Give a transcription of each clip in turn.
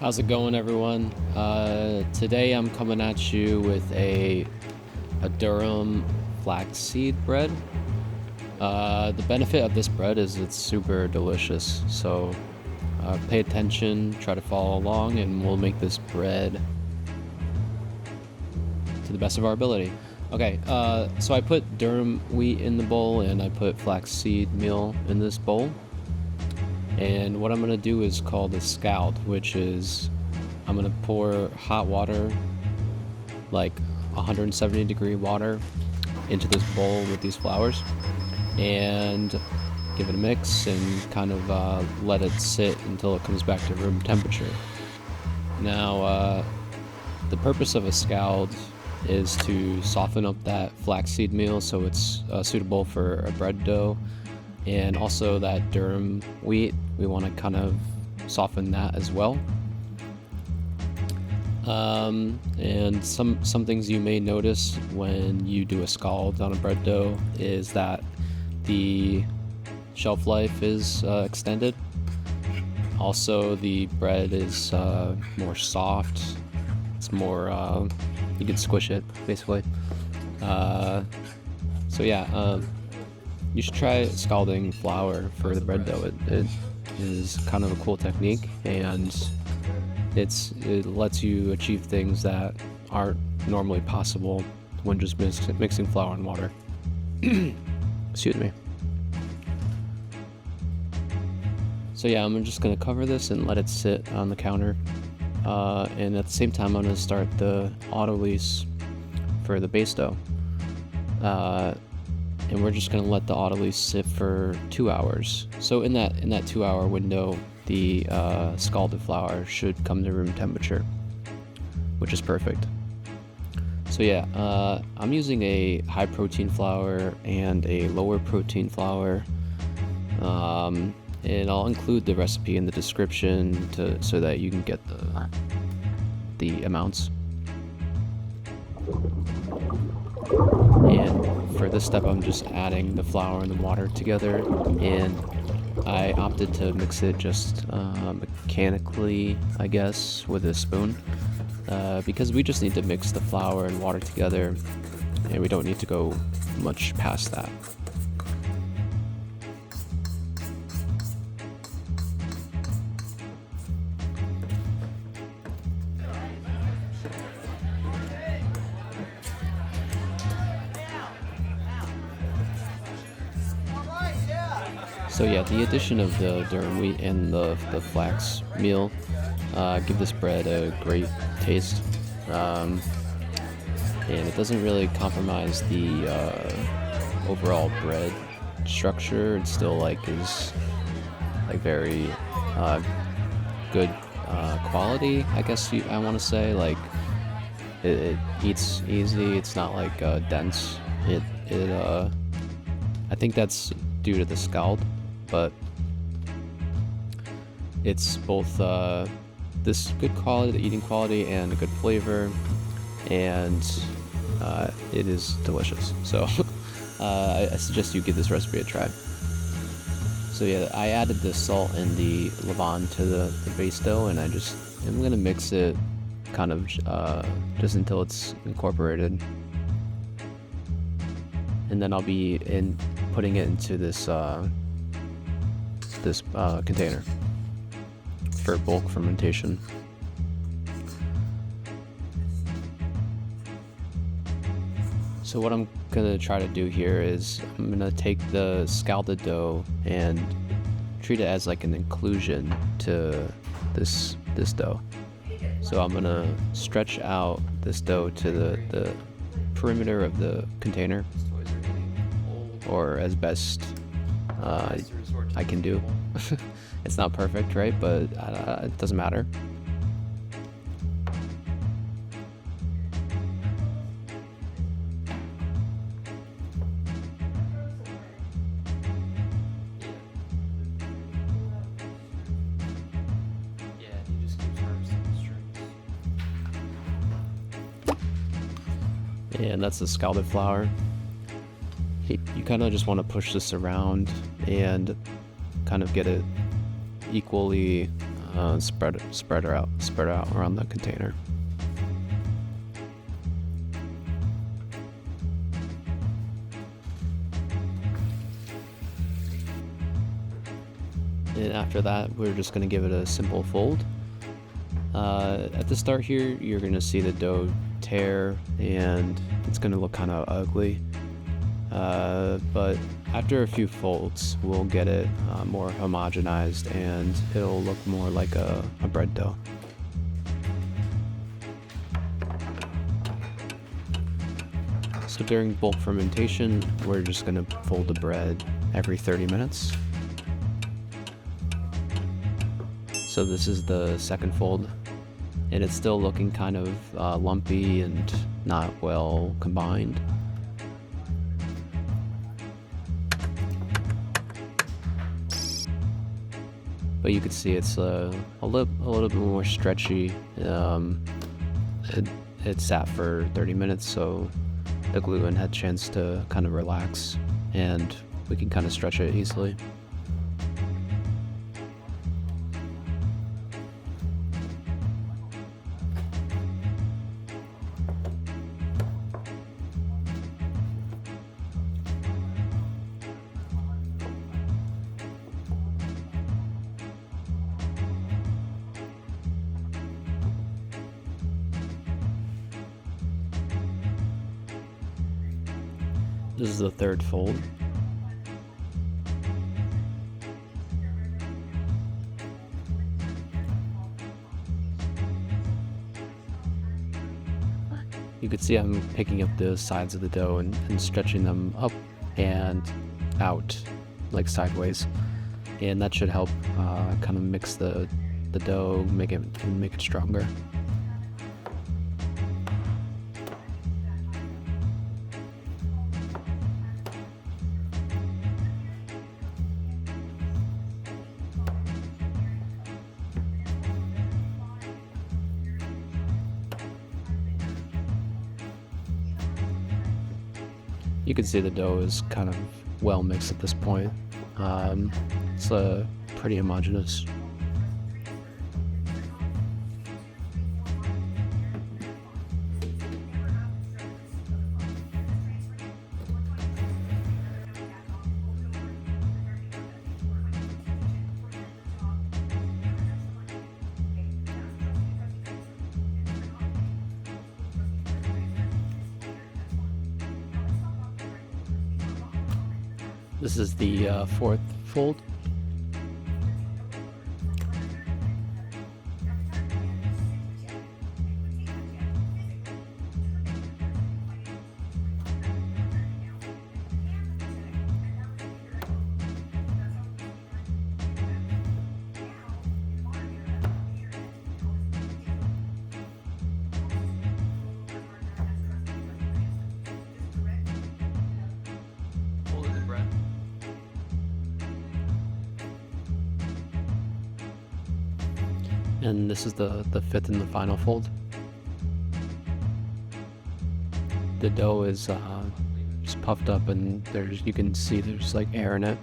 How's it going, everyone? Today I'm coming at you with a Durum-Flaxseed bread. The benefit of this bread is it's super delicious, so pay attention, try to follow along, and we'll make this bread to the best of our ability. Okay, so I put durum wheat in the bowl and I put flaxseed meal in this bowl. And what I'm going to do is called a scald, which is I'm going to pour hot water, like 170-degree water, into this bowl with these flours and give it a mix and kind of let it sit until it comes back to room temperature. Now, the purpose of a scald is to soften up that flaxseed meal so it's suitable for a bread dough. And also that durum wheat, we want to kind of soften that as well. And some things you may notice when you do a scald on a bread dough is that the shelf life is extended. Also, the bread is more soft. It's more, you can squish it, basically. So yeah, you should try scalding flour for the bread dough. It is kind of a cool technique, and it lets you achieve things that aren't normally possible when just mixing flour and water. Excuse me. So yeah, I'm just gonna cover this and let it sit on the counter, and at the same time I'm gonna start the autolyse for the base dough. And we're just going to let the autolyse sit for 2 hours. So in that 2-hour window, the scalded flour should come to room temperature, which is perfect. So yeah, I'm using a high protein flour and a lower protein flour, and I'll include the recipe in the description so that you can get the amounts. And for this step, I'm just adding the flour and the water together, and I opted to mix it just mechanically, I guess, with a spoon, because we just need to mix the flour and water together, and we don't need to go much past that. So yeah, the addition of the durum wheat and the flax meal give this bread a great taste, and it doesn't really compromise the overall bread structure. It still is very good quality, I guess I want to say. It eats easy. It's not dense. I think that's due to the scald, but it's both this good quality, eating quality, and a good flavor, and it is delicious. So I suggest you give this recipe a try. So yeah, I added the salt and the levain to the base dough, and I'm gonna mix it kind of just until it's incorporated, and then I'll be putting it into this container for bulk fermentation. So what I'm gonna try to do here is I'm gonna take the scalded dough and treat it as an inclusion to this dough. So I'm gonna stretch out this dough to the perimeter of the container, or as best I can do. It's not perfect, right? But it doesn't matter. And that's the scalded flour. You kind of just want to push this around and kind of get it equally spread it out around the container. And after that, we're just going to give it a simple fold. At the start here, you're going to see the dough tear and it's going to look kind of ugly. But after a few folds, we'll get it more homogenized and it'll look more like a bread dough. So during bulk fermentation, we're just going to fold the bread every 30 minutes. So this is the second fold, and it's still looking kind of lumpy and not well combined. But you can see it's a little bit more stretchy. It sat for 30 minutes, so the gluten had a chance to kind of relax, and we can kind of stretch it easily. This is the third fold. You can see I'm picking up the sides of the dough and stretching them up and out, like sideways. And that should help kind of mix the dough, make it stronger. You can see the dough is kind of well mixed at this point. It's pretty homogeneous. This is the fourth fold. And this is the fifth and the final fold. The dough is just puffed up, and you can see there's like air in it.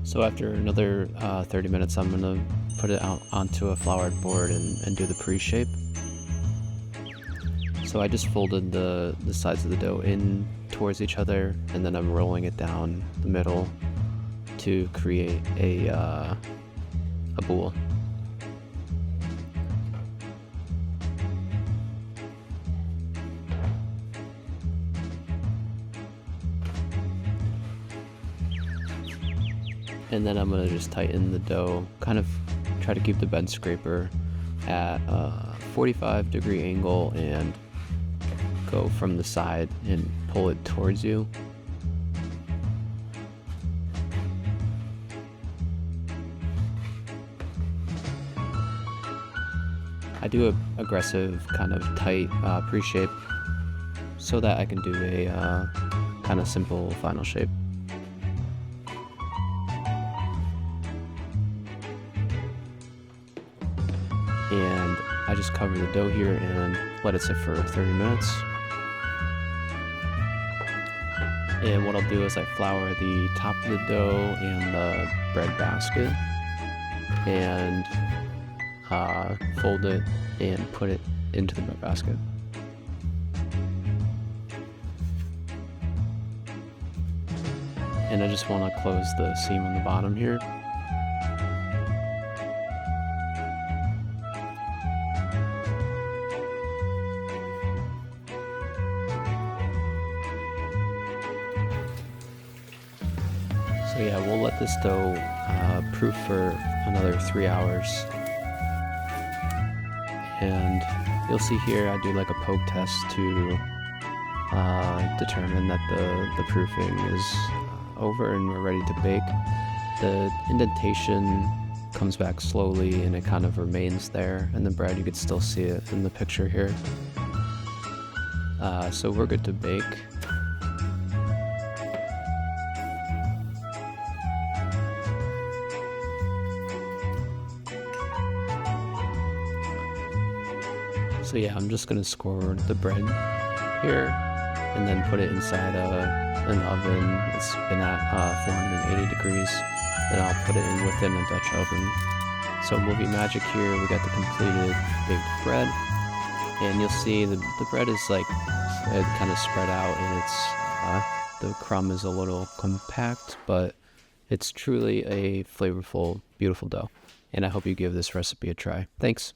So after another 30 minutes, I'm gonna put it out onto a floured board and do the pre-shape. So I just folded the sides of the dough in towards each other, and then I'm rolling it down the middle to create a boule. And then I'm gonna just tighten the dough, kind of try to keep the bend scraper at a 45-degree angle and go from the side and pull it towards you. I do a aggressive kind of tight pre-shape so that I can do a kind of simple final shape. And I just cover the dough here and let it sit for 30 minutes. And what I'll do is I flour the top of the dough and the bread basket and fold it and put it into the bread basket. And I just want to close the seam on the bottom here. So yeah, we'll let this dough proof for another 3 hours. And you'll see here I do like a poke test to determine that the proofing is over and we're ready to bake. The indentation comes back slowly and it kind of remains there. And the bread, you could still see it in the picture here. So we're good to bake. So yeah, I'm just gonna score the bread here and then put it inside an oven. It's been at 480 degrees. Then I'll put it in within a Dutch oven. So movie magic here, we got the completed baked bread. And you'll see the bread is like kind of spread out and it's the crumb is a little compact, but it's truly a flavorful, beautiful dough. And I hope you give this recipe a try. Thanks.